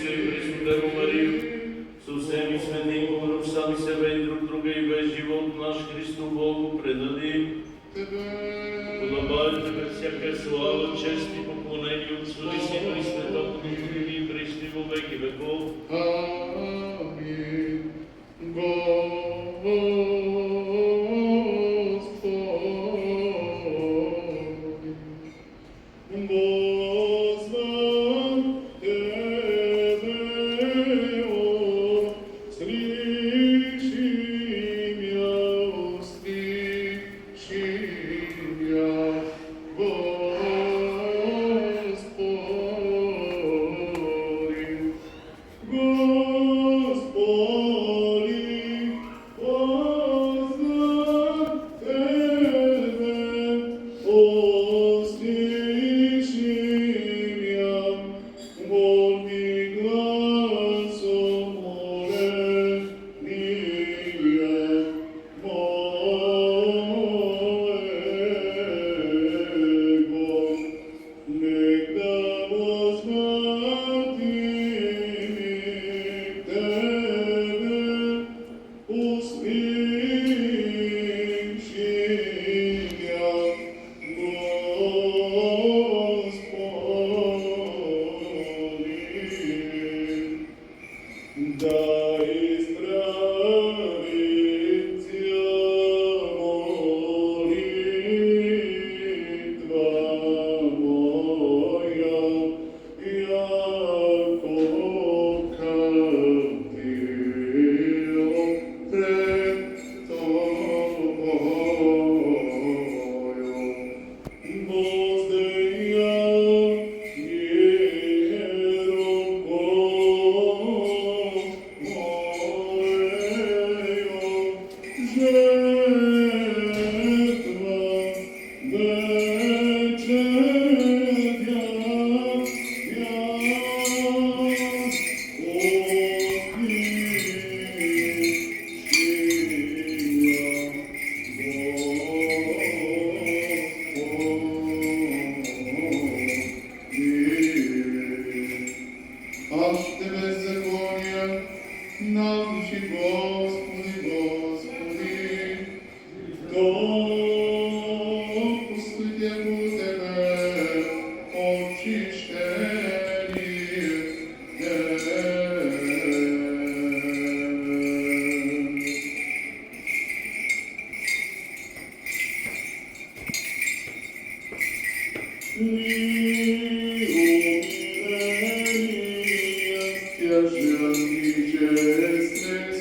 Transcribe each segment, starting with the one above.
се и пресудемо Марiju, со всеми светником, сами себе и друг друга и весь живот наш Христу Богу предадим. Подобает тебе всяка слава, чест и поклонение от Отцу и Сину и Святому Духу и Христу во веки веков. Амин.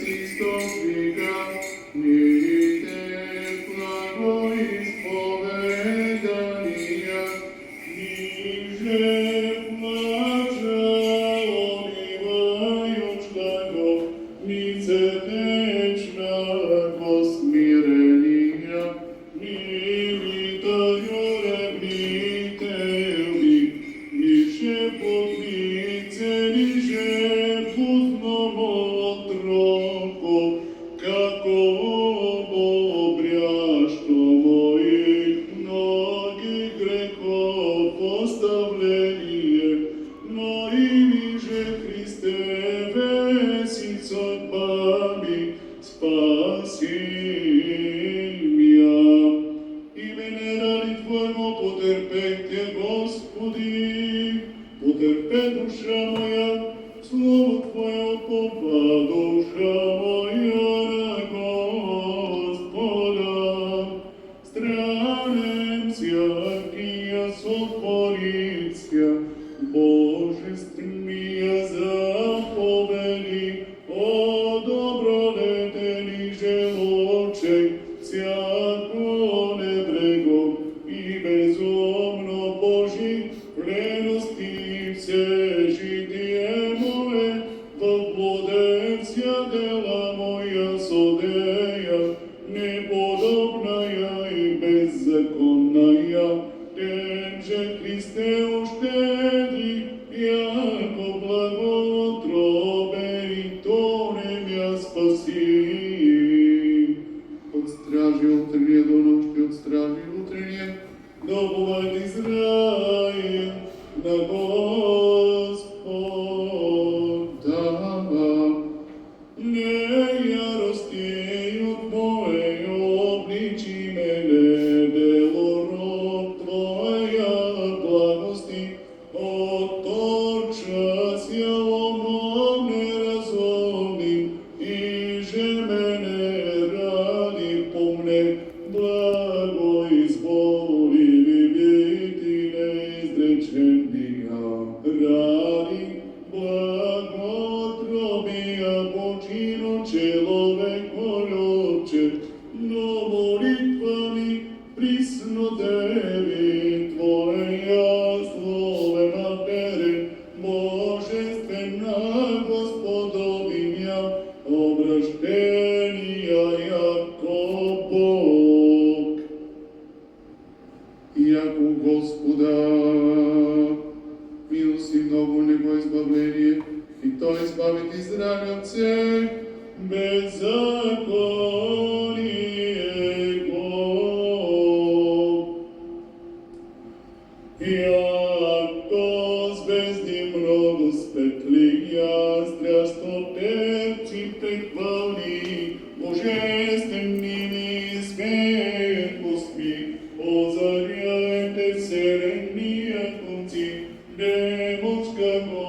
Christus Той избавит Израилце, беззакониего. Яко звезди много спекли, ястрясто перци предвали, божественними светлостми, озаряете вселенния конци, немочкаго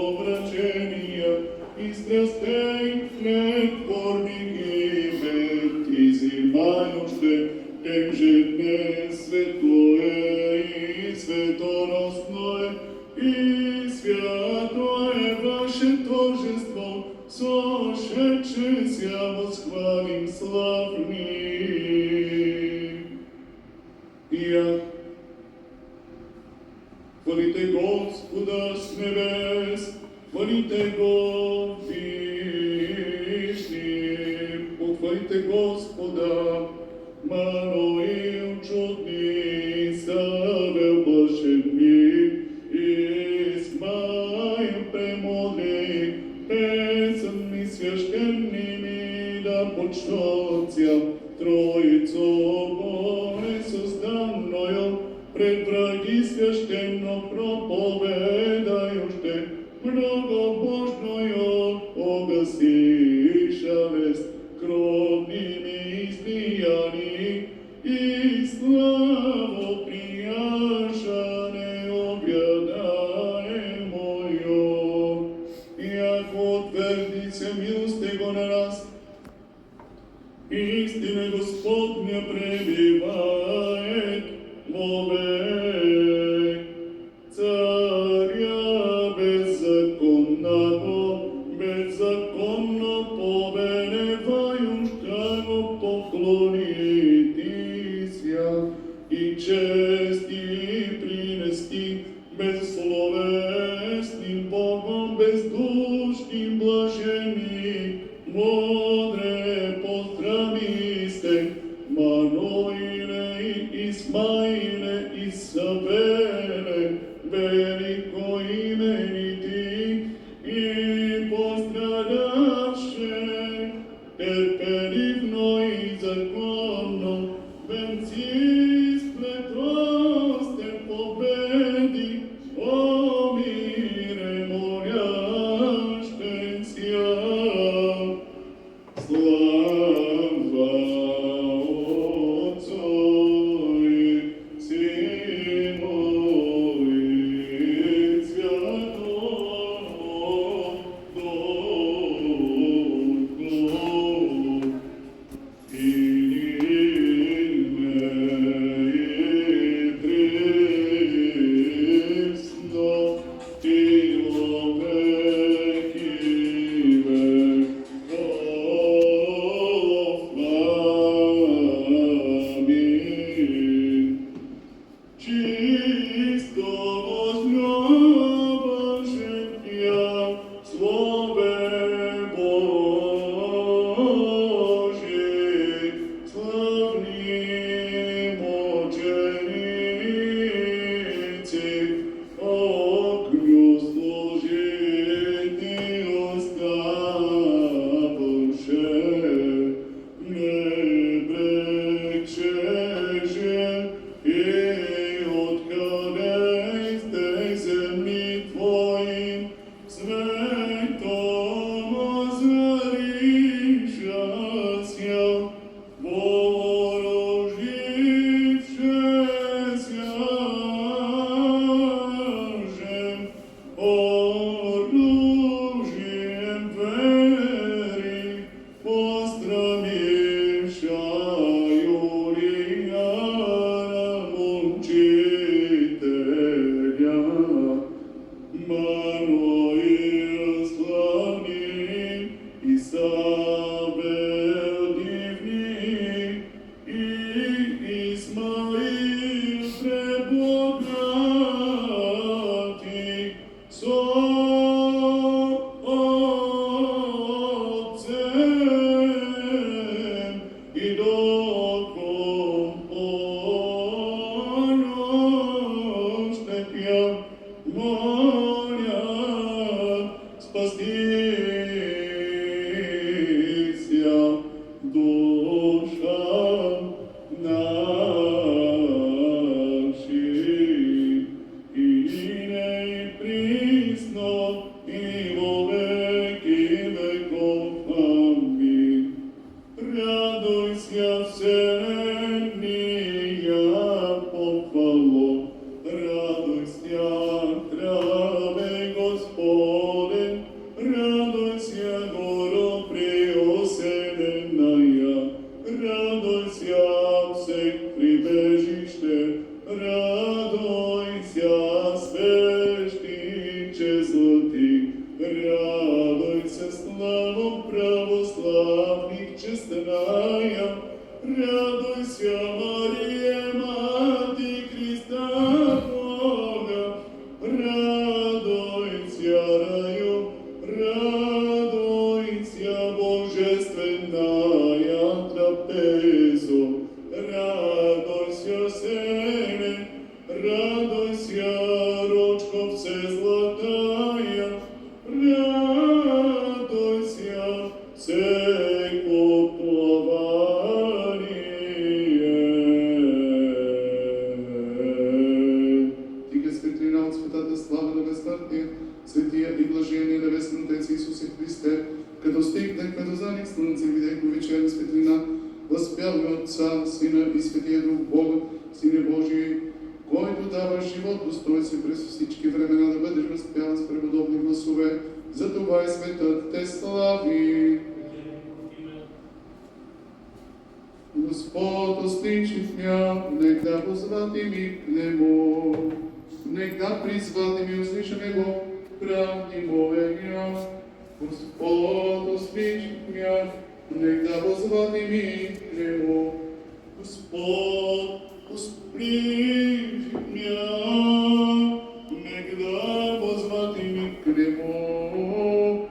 обрачения, и страстей претворники мети зимајоще, ежедне светлое и светоносное, и свято е ваше торжество, сошедше ся восхвалим славни. Хвалите Господа с небес, хвалите Го вишни, похвалите Господа, Мануил чудни, Савел блаженни, Исмаил премудрый, песни священними да почнут ся Троицу Боже созданною, пред враги священно проповедающте, многобожною огасиша вест кровними излияни и славу прияшане објадаемою. Иако утверди се милост Его на нас, истина Господня пребивает вовек. Царя беззаконно повелевающего поклонитися и чести принести безсловесным Богом, бездушным блажени, мудре поздрависте, Мануиле и Исмаиле, Исавеле, велико именити и пострадавше, терпеливно и законно, венци сплетросте победи, о мире молященся. Слава Отцу и Сыну и Святому Духу, и ныне и пресно, и во веки веков. Аминь. Чисто вознявашен Слове Божий, славни мученицы, огню служити оставивши, не брекшеже и откадей сте земли Твоим, светом озаришася, вооружившеся жем, оружием веры, пострамивша Юлиана Мучителя, Мануил слава. спастися душам нашим, и ныне и присно, и во веки веков. Аминь. Радуйся, вселенная, похвало, радуйся, траве Господен, радуйся, горо преосененная, радуйся, всех прибежище, радуйся, священниче златый, радуйся, славу православных честная, радуйся, Мария, Мати Христа Бога, радуйся, раю, радуйся, божественная трапезу, радуйся, сене, радуйся, ручко всезлатая, радуйся, всех упование. Тиха светлина от светата слава на безсмъртния, светия и блажения небесен Отец Исусе Христе, като стигнахме до заник слънце, видяхме вечерна светлина, възпяваме Отца, Сина и Светия Дух Бога, Сине Божий, който дава живот, достой се през всички времена да бъдеш възпяван с преподобни гласове. Затова и светът те слави. Господ осличив мя, нек да позватим и к Нему, нек да призватим и услышаме Го, правди моя. Господ осличив мя, нек да позватим и к Нему, Господ осличив мя, нек да позватим и к Нему.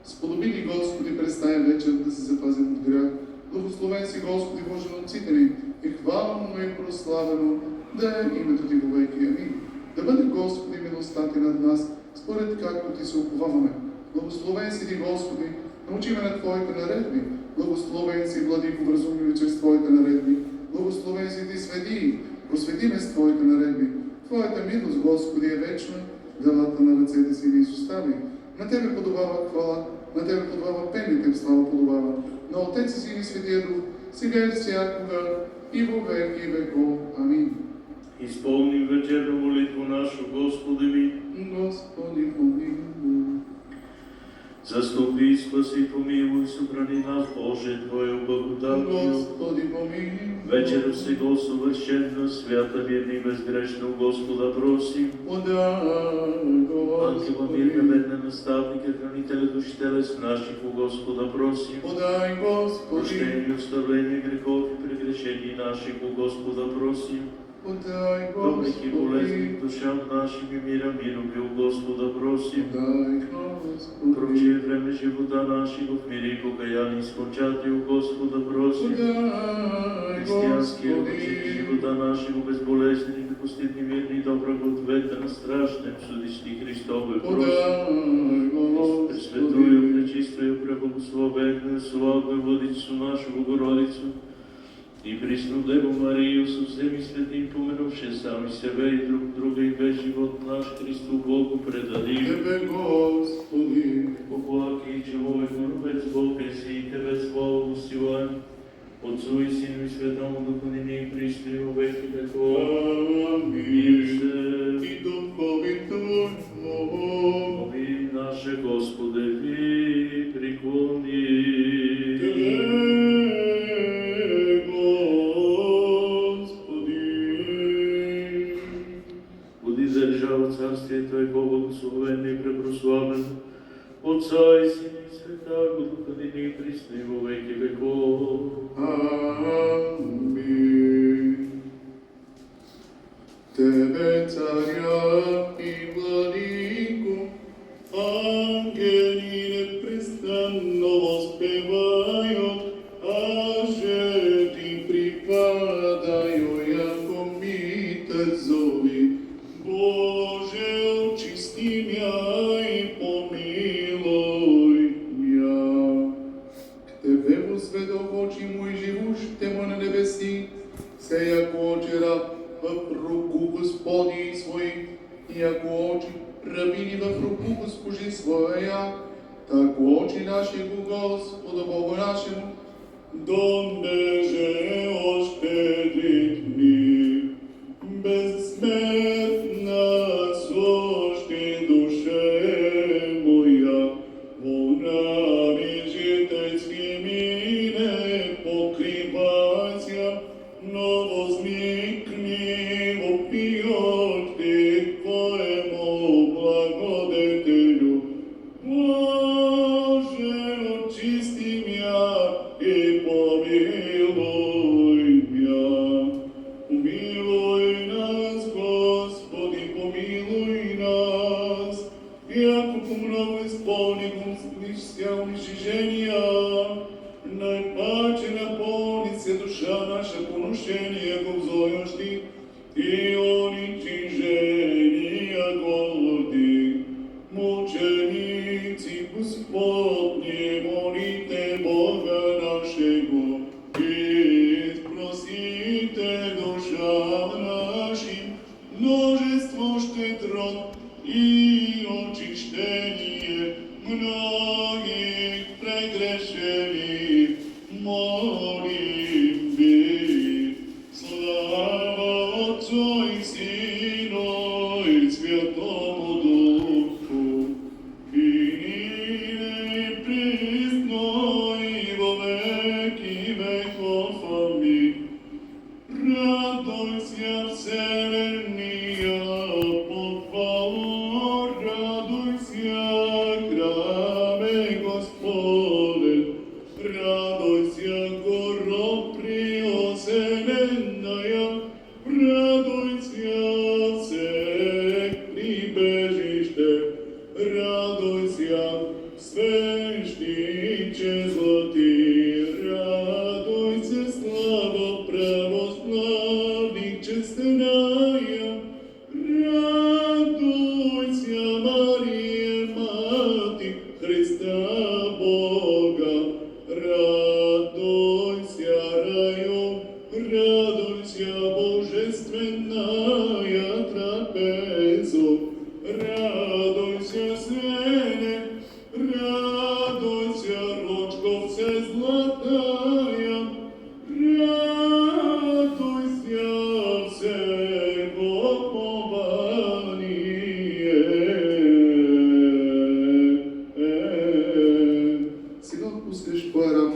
Сподоби ни, Господи, през тая вечер да се запазим от грях. Благословен си, Господи, Боже на отците ни, и хвалено и прославено да е името Ти вовеки. Амин. Да бъде, Господи, милостта Ти над нас, според както Ти се уповаваме. Благословен си Ти, Господи, научи ме на Твоите наредби. Благословен си, Владико, вразуми ме чрез Твоите наредби. Благословен си Ти, Свети, просвети ме с Твоите наредби. Твоята милост, Господи, е вечна, делата на ръцете си ни изостави. На Тебе подобава хвала, на Тебе подобава пенните, слава подобава. На Отец и Син и Светия Дух, сега и всякога, и во веки веков. Амин. Изпълни вечерна молитва нашу, Господи ми. Господи, помилуй. Заступи и спаси, помилуй, събрани нас, Боже, Твоя благодатью. Господи, помилуй. Вечера сега съвършена, свята, мирна и безгрешна, у Господа просим. Ангела мирна, бедна наставника, хранителя души телес наших, у Господа просим. Подай, Господи. Прощение, оставление грехов и прегрешений наших, у Господа просим. Подай, Въпреки болезни Господи. душам нашим и мира мироби, у Господа просим. Подай, Господи. Прочие време живота нашего в мире и покаяние изкончати, у Господа просим. Подай, Християнския Господи. учит живота нашего безболезнени, допустидни, мирни и доброгодветен на страшнем судисти Христове просим. Подай, Господи. Пресветлую, пречистую, преблагословенную, славную Владицу нашу Богородицу и пресну Деву Марию со всеми святым, помянувши сами себе и друг друга, и весь живот наш Христу Богу предадим. Тебе, Господи. Поплаки, человек, робец Бог, еси и Тебе слава усилаем, Отцу и Сину и Святому Духу, ныне и присно и во веки веков. Аминь. И Духови Твоему. Моли наше Господе, ви преклони. Тебе, Господи. Буди держава царствие Твоего, благословен и препрославен, Отца и Сина и Святаго Духа, ныне и присно и во веки веков. Аминь. Тебе, Царя и Владыку, ангели непрестанно воспевают, аже Ти припадаю, яко митец зови. Боже, очисти мя и помилуй мја. К Тебе возведох очи мои, живущите му на небеси, се яко очи раб в руку Господи свој, яко очи рабини в руку Госпожи своја, тако очи наши го Господу Богу нашему, донеже оштедит безсмертна сошти душе моја, во нами житечки мине покриваќа, но возникни во приотти Твоему благодетелю. Боже, очисти мја и помилуй мја. Помилуй нас, Господи, помилуй нас. Иако помногу исполнигу ся уничиженија, најпаче наполни се душа наша поношение го взојошти и уничиженија горди. Мученици Господни, молите Бога нашего и спросите душам нашим множество щедрот и очищение многих прегрешених. Молим Ви, слава Отцу и Сину и Святому Духу, и нине и присно и во веки веков. Амин. Радуйся, вселенная, похвало, радуйся, храме Господен, радуйся, горо приосененная, радуйся, всех прибежище, радуйся, священниче златый, радуйся, слава православных честная, радуйся, Мария, Мати Христа Бога, радуйся, раю, радуйся, божественная трапезу, радуйся, сене, радуйся, ручко все златая, радуйся, всего пование. Сега пускаш твоя раб,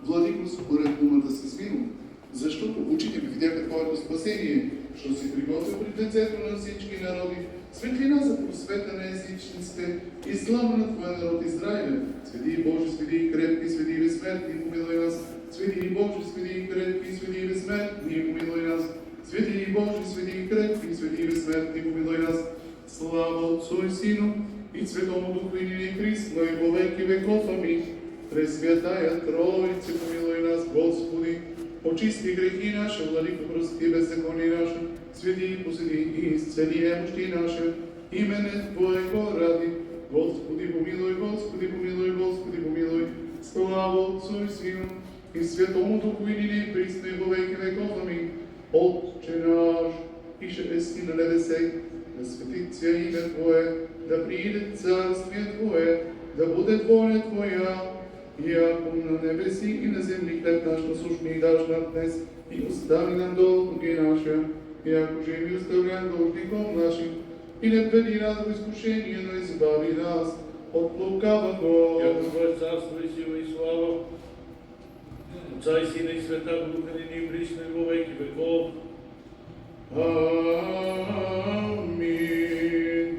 владико според думата си смирно, защото очите ми видяха Твоето спасение, що си приготвил пред лицето на всички народи, светлина за просвета на езичниците и слава на Твоя народ Израиля. Свети Боже, свети и крепки, свети и безсмертни, помилуй нас. Свети Боже, свети и крепки, свети и безсмертни, помилуй нас. Свети Боже, свети и крепки, свети и безсмертни, помилуй нас. Слава Отцу и Сину и Святому Духу и нине Христо и во веки веков. Амин. Пресвятая Троице, помилуй нас, Господи. Очисти грехи наши, владико, прости беззаконие наше, свети и посети и исцели немощи наши, имене Твоего ради. Господи, помилуй, Господи, помилуй, Господи, помилуй. Слава Отцу и Сину и Святому Духу и нине присно и во веки веков. Амин. Отче наш, ише еси на небесе, да светится име Твое, да прииде царствие Твое, да буде воля Твоя, яко на небеси и на земли хлеб наш насущни даш нам днес, и остави нам долги наши, яко же ми оставляем должником нашим, и не введи нас в искушение, но избави нас от лукавого. Яко Твое царство и сила и слава, Отца и Сина и Святаго Духа нине и присно и во веки веков. Амин.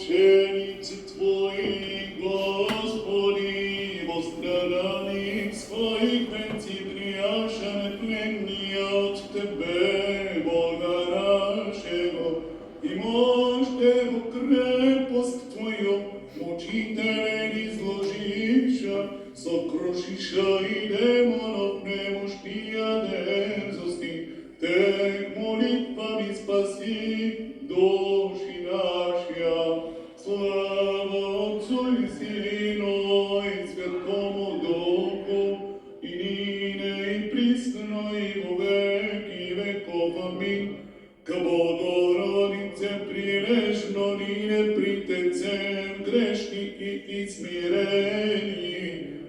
Мученицы Твои, Господи, во страданиях своих венци прияшены пленни от Тебе, Бога нашего, и можете во крепост Твою, мучителен изложиша, сокрушиша и демонов немощния дерзости, Тех молитвами спаси души нашия. Слава Отцу и Сину и Святому Духу, и нине и присно и во веки веков. Амин. Ка Богородице прилежно нине притецем грешни и смирени,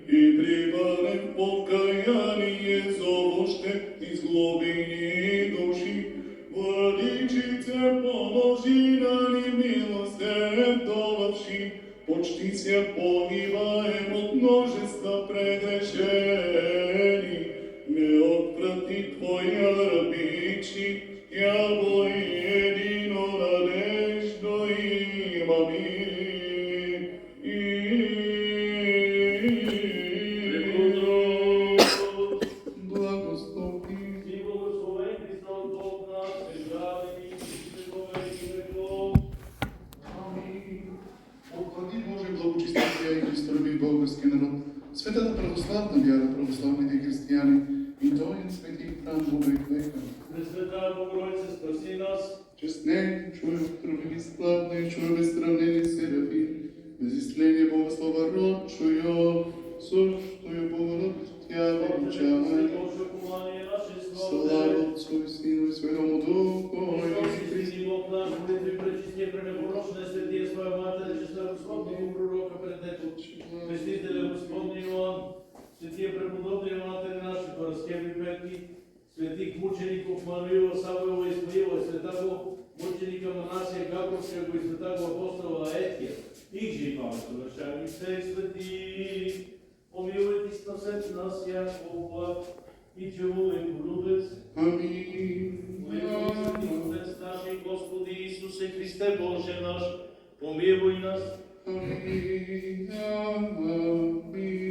и прибавим покаяние зовоще из глубини души. Владичице, поможи нам и милостивдовавши, почти се погибаем от множества прегрешени. Не отврати Твоя рабични, яво и едино надеждо имаме. Благослови. И благословен Христос Бог наш, здраве и во веки веков. Амин. Поклади Боже благочестие и Христови български народ, светата православна вяра, православните християни и тоен свети храм во век века. Пресвета Богородица, спаси нас. Честне, чуй трубили славно и чуй безсравнени серафим, безисление Богослова рочуя, сущую Богородицу Тя величай. Слава Отцу и Сину и Святому Духу. Христи Бог наш, молитви пречистие, пренепорочна, светия своя Матеря, честна Господнего пророка пред Него, Крестителя Господни Иоанн, светия преподобни Матери наши, Параскеви Петки, светих мучеников Марию, Савова и Смаила, святаго мученика Манасия Габровского и святаго апостола Етия, их же и памет совершали все свети. Помилуйте спасете нас, яко благ и человек любец. Амин. Отец наш и Господи Исусе Христе Боже наш, помилуй нас. Амин. Амин.